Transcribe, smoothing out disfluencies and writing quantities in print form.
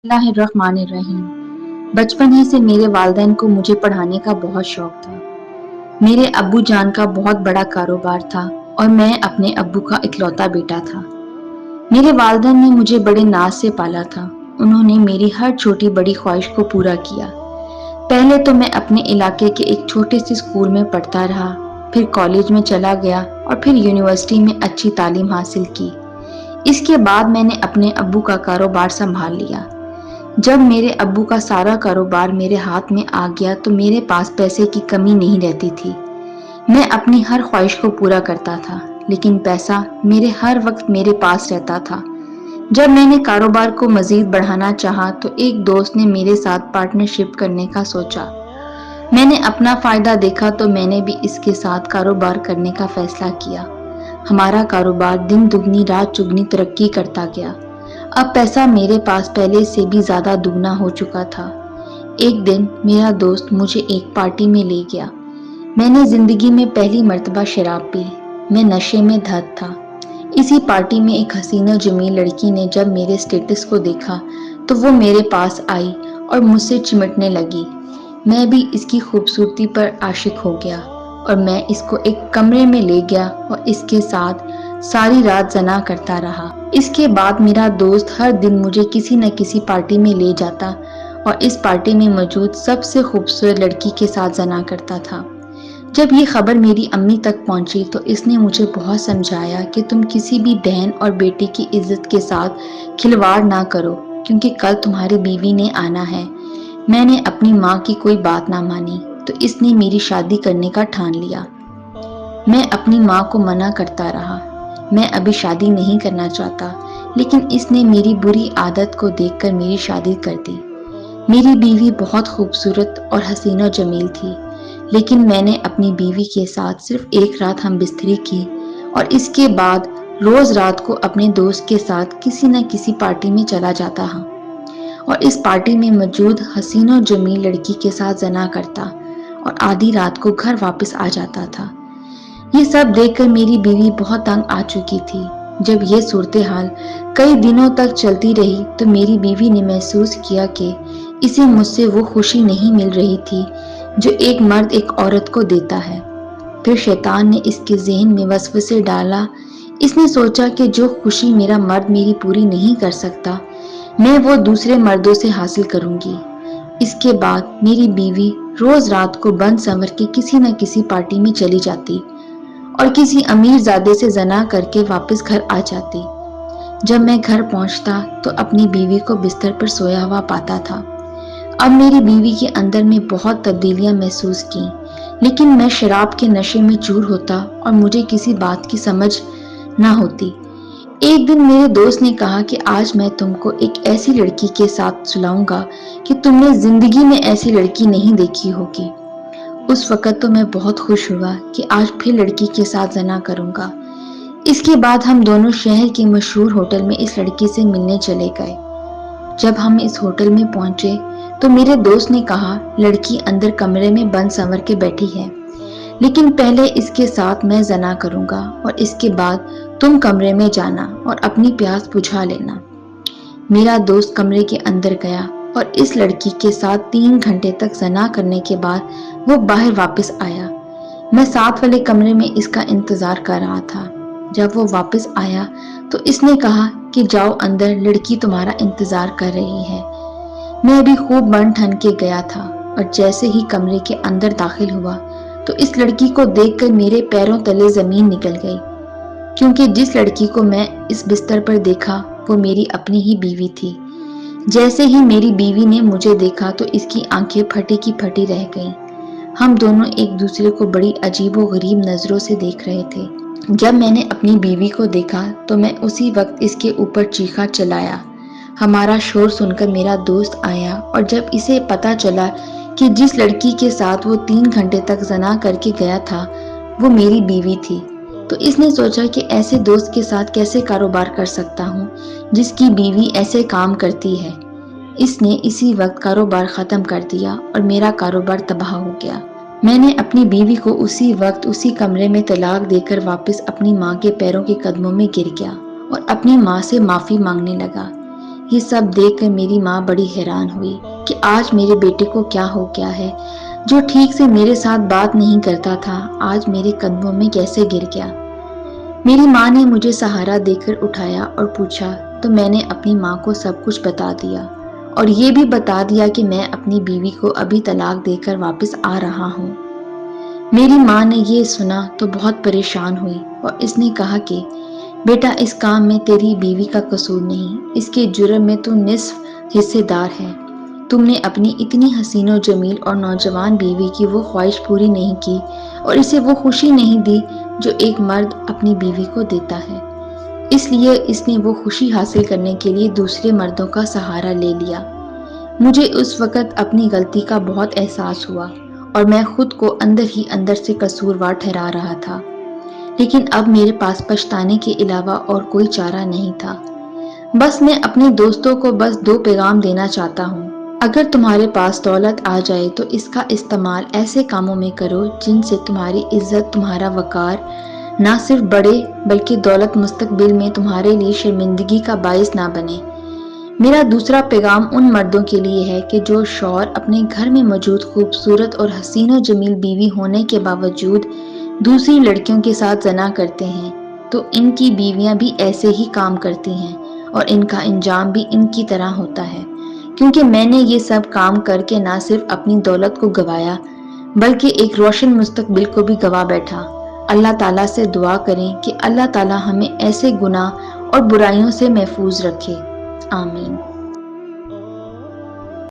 اللہ الرحمن الرحیم۔ بچپن ہی سے میرے والدین کو مجھے پڑھانے کا بہت شوق تھا۔ میرے ابو جان کا بہت بڑا کاروبار تھا اور میں اپنے ابو کا اکلوتا بیٹا تھا۔ میرے والدین نے مجھے بڑے ناز سے پالا تھا۔ انہوں نے میری ہر چھوٹی بڑی خواہش کو پورا کیا۔ پہلے تو میں اپنے علاقے کے ایک چھوٹے سے اسکول میں پڑھتا رہا، پھر کالج میں چلا گیا اور پھر یونیورسٹی میں اچھی تعلیم حاصل کی۔ اس کے بعد میں نے اپنے ابو کا کاروبار سنبھال لیا۔ جب میرے ابو کا سارا کاروبار میرے ہاتھ میں آ گیا تو میرے پاس پیسے کی کمی نہیں رہتی تھی۔ میں اپنی ہر خواہش کو پورا کرتا تھا، لیکن پیسہ میرے ہر وقت میرے پاس رہتا تھا۔ جب میں نے کاروبار کو مزید بڑھانا چاہا تو ایک دوست نے میرے ساتھ پارٹنرشپ کرنے کا سوچا۔ میں نے اپنا فائدہ دیکھا تو میں نے بھی اس کے ساتھ کاروبار کرنے کا فیصلہ کیا۔ ہمارا کاروبار دن دگنی رات چگنی ترقی کرتا گیا۔ اب پیسہ میرے پاس پہلے سے بھی زیادہ دگنا ہو چکا تھا۔ ایک دن میرا دوست مجھے ایک پارٹی میں لے گیا۔ میں نے زندگی میں پہلی مرتبہ شراب پی۔ میں نشے میں دھت تھا۔ اسی پارٹی میں ایک حسین و جمیل لڑکی نے جب میرے سٹیٹس کو دیکھا تو وہ میرے پاس آئی اور مجھ سے چمٹنے لگی۔ میں بھی اس کی خوبصورتی پر عاشق ہو گیا اور میں اس کو ایک کمرے میں لے گیا اور اس کے ساتھ ساری رات زنا کرتا رہا۔ اس کے بعد میرا دوست ہر دن مجھے کسی نہ کسی پارٹی میں لے جاتا اور اس پارٹی میں موجود سب سے خوبصورت لڑکی کے ساتھ زنا کرتا تھا۔ جب یہ خبر میری امی تک پہنچی تو اس نے مجھے بہت سمجھایا کہ تم کسی بھی بہن اور بیٹی کی عزت کے ساتھ کھلواڑ نہ کرو، کیونکہ کل تمہاری بیوی نے آنا ہے۔ میں نے اپنی ماں کی کوئی بات نہ مانی تو اس نے میری شادی کرنے کا ٹھان لیا۔ میں اپنی ماں کو منع کرتا رہا، میں ابھی شادی نہیں کرنا چاہتا، لیکن اس نے میری بری عادت کو دیکھ کر میری شادی کر دی۔ میری بیوی بہت خوبصورت اور حسین و جمیل تھی، لیکن میں نے اپنی بیوی کے ساتھ صرف ایک رات ہم بستری کی اور اس کے بعد روز رات کو اپنے دوست کے ساتھ کسی نہ کسی پارٹی میں چلا جاتا ہوں اور اس پارٹی میں موجود حسین و جمیل لڑکی کے ساتھ زنا کرتا اور آدھی رات کو گھر واپس آ جاتا تھا۔ یہ سب دیکھ کر میری بیوی بہت تنگ آ چکی تھی۔ جب یہ صورتحال کئی دنوں تک چلتی رہی تو میری بیوی نے محسوس کیا کہ اسے مجھ سے وہ خوشی نہیں مل رہی تھی جو ایک مرد ایک عورت کو دیتا ہے۔ پھر شیطان نے اس کے ذہن میں وسوسے ڈالا۔ اس نے سوچا کہ جو خوشی میرا مرد میری پوری نہیں کر سکتا، میں وہ دوسرے مردوں سے حاصل کروں گی۔ اس کے بعد میری بیوی روز رات کو بن سنور کے کسی نہ کسی پارٹی میں چلی جاتی اور کسی امیر زادے سے زنا کر کے واپس گھر آ جاتی۔ جب میں گھر پہنچتا تو اپنی بیوی کو بستر پر سویا ہوا پاتا تھا۔ اب میری بیوی کے اندر میں بہت تبدیلیاں محسوس کیں، لیکن میں شراب کے نشے میں چور ہوتا اور مجھے کسی بات کی سمجھ نہ ہوتی۔ ایک دن میرے دوست نے کہا کہ آج میں تم کو ایک ایسی لڑکی کے ساتھ سلاؤں گا کہ تم نے زندگی میں ایسی لڑکی نہیں دیکھی ہوگی۔ اس وقت تو میں بہت خوش ہوا کہ آج پھر لڑکی کے ساتھ زنا کروں گا۔ اس کے بعد ہم دونوں شہر کے مشہور ہوٹل میں اس لڑکی سے ملنے چلے گئے۔ جب ہم اس ہوٹل میں پہنچے تو میرے دوست نے کہا لڑکی اندر کمرے میں بن سنور کے بیٹھی ہے، لیکن پہلے اس کے ساتھ میں زنا کروں گا اور اس کے بعد تم کمرے میں جانا اور اپنی پیاس بجھا لینا۔ میرا دوست کمرے کے اندر گیا اور اس لڑکی کے ساتھ 3 گھنٹے تک زنا کرنے کے بعد وہ باہر واپس آیا۔ میں ساتھ والے کمرے میں اس کا انتظار کر رہا تھا۔ جب وہ واپس آیا تو اس نے کہا کہ جاؤ اندر، لڑکی تمہارا انتظار کر رہی ہے۔ میں بھی خوب بن ٹھن کے گیا تھا اور جیسے ہی کمرے کے اندر داخل ہوا تو اس لڑکی کو دیکھ کر میرے پیروں تلے زمین نکل گئی، کیونکہ جس لڑکی کو میں اس بستر پر دیکھا وہ میری اپنی ہی بیوی تھی۔ جیسے ہی میری بیوی نے مجھے دیکھا تو اس کی آنکھیں پھٹی کی پھٹی رہ گئیں۔ ہم دونوں ایک دوسرے کو بڑی عجیب و غریب نظروں سے دیکھ رہے تھے۔ جب میں نے اپنی بیوی کو دیکھا تو میں اسی وقت اس کے اوپر چیخا چلایا۔ ہمارا شور سن کر میرا دوست آیا اور جب اسے پتا چلا کہ جس لڑکی کے ساتھ وہ 3 گھنٹے تک زنا کر کے گیا تھا وہ میری بیوی تھی، تو اس نے سوچا کہ ایسے دوست کے ساتھ کیسے کاروبار کر سکتا ہوں جس کی بیوی ایسے کام کرتی ہے۔ اس نے اسی وقت کاروبار ختم کر دیا اور میرا کاروبار تباہ ہو گیا۔ میں نے اپنی بیوی کو اسی وقت اسی کمرے میں طلاق دے کر واپس اپنی ماں کے پیروں کے قدموں میں گر گیا اور اپنی ماں سے معافی مانگنے لگا۔ یہ سب دیکھ کر میری ماں بڑی حیران ہوئی کہ آج میرے بیٹے کو کیا ہو گیا ہے، جو ٹھیک سے میرے ساتھ بات نہیں کرتا تھا آج میرے قدموں میں کیسے گر گیا۔ میری ماں نے مجھے سہارا دے کر اٹھایا اور پوچھا تو میں نے اپنی ماں کو سب کچھ بتا دیا، اور یہ بھی بتا دیا کہ میں اپنی بیوی کو ابھی طلاق دے کر واپس آ رہا ہوں۔ میری ماں نے یہ سنا تو بہت پریشان ہوئی اور اس نے کہا کہ بیٹا، اس کام میں تیری بیوی کا قصور نہیں، اس کے جرم میں تو نصف حصے دار ہے۔ تم نے اپنی اتنی حسین و جمیل اور نوجوان بیوی کی وہ خواہش پوری نہیں کی اور اسے وہ خوشی نہیں دی جو ایک مرد اپنی بیوی کو دیتا ہے، اس لیے اس نے وہ خوشی حاصل کرنے کے لیے دوسرے مردوں کا سہارا لے لیا۔ مجھے اس وقت اپنی غلطی کا بہت احساس ہوا اور میں خود کو اندر ہی اندر سے قصوروار ٹھہرا رہا تھا، لیکن اب میرے پاس پچھتانے کے علاوہ اور کوئی چارہ نہیں تھا۔ بس میں اپنے دوستوں کو بس 2 پیغام دینا چاہتا ہوں۔ اگر تمہارے پاس دولت آ جائے تو اس کا استعمال ایسے کاموں میں کرو جن سے تمہاری عزت، تمہارا وقار نہ صرف بڑھے بلکہ دولت مستقبل میں تمہارے لیے شرمندگی کا باعث نہ بنے۔ میرا دوسرا پیغام ان مردوں کے لیے ہے کہ جو شوہر اپنے گھر میں موجود خوبصورت اور حسین و جمیل بیوی ہونے کے باوجود دوسری لڑکیوں کے ساتھ زنا کرتے ہیں، تو ان کی بیویاں بھی ایسے ہی کام کرتی ہیں اور ان کا انجام بھی ان کی طرح ہوتا ہے، کیونکہ میں نے یہ سب کام کر کے نہ صرف اپنی دولت کو گنوایا بلکہ ایک روشن مستقبل کو بھی گنوا بیٹھا۔ اللہ تعالیٰ سے دعا کریں کہ اللہ تعالیٰ ہمیں ایسے گناہ اور برائیوں سے محفوظ رکھے، آمین۔